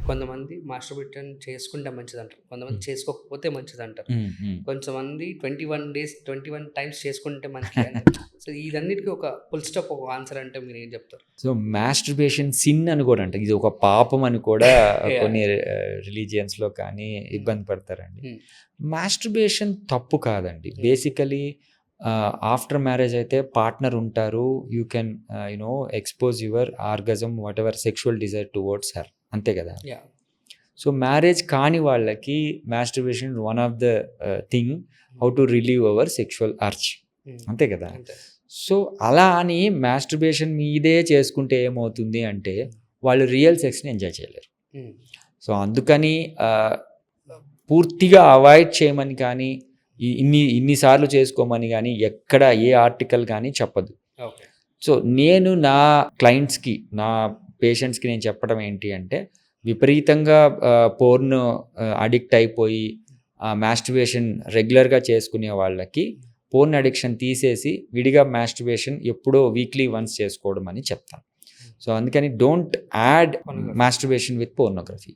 కొంతమంది మాస్టర్బేషన్ చేసుకుంటే మంచిదంటారు. కొంతమంది చేసుకోకపోతే మంచిదంటారు. కొంతమంది 21 డేస్ 21 టైమ్స్ చేసుకుంటే మంచిది అంటారు. సో, ఇదన్నిటికి ఒక ఫుల్ స్టాప్ ఒక ఆన్సర్ అంటే మీరేం చెప్తారు? సో మాస్టర్బేషన్ సిన్ అని కూడా అంటారు. ఇది ఒక పాపం అని కూడా కొన్ని రిలీజియన్స్లో కానీ ఇబ్బంది పడతారండి. మాస్టర్బేషన్ తప్పు కాదండి. బేసికలీ ఆఫ్టర్ మ్యారేజ్ అయితే పార్ట్నర్ ఉంటారు. You can expose your orgasm whatever sexual desire towards her, అంతే కదా. సో మ్యారేజ్ కాని వాళ్ళకి masturbation one of the thing how to relieve our sexual urge, అంతే కదా. సో అలా అని మాస్టర్బేషన్ మీదే చేసుకుంటే ఏమవుతుంది అంటే వాళ్ళు రియల్ సెక్స్ని ఎంజాయ్ చేయలేరు. సో అందుకని పూర్తిగా అవాయిడ్ చేయమని కానీ ఇన్నిసార్లు చేసుకోమని కానీ ఎక్కడ ఏ ఆర్టికల్ కానీ చెప్పదు. సో నేను నా క్లయింట్స్కి, నా పేషెంట్స్కి నేను చెప్పడం ఏంటి అంటే, విపరీతంగా పోర్న్ అడిక్ట్ అయిపోయి మాస్టర్బేషన్ రెగ్యులర్గా చేసుకునే వాళ్ళకి పోర్న్ అడిక్షన్ తీసేసి విడిగా మాస్టర్బేషన్ ఎప్పుడో వీక్లీ వన్స్ చేసుకోవడం అని చెప్తాను. సో అందుకని don't add masturbation with pornography.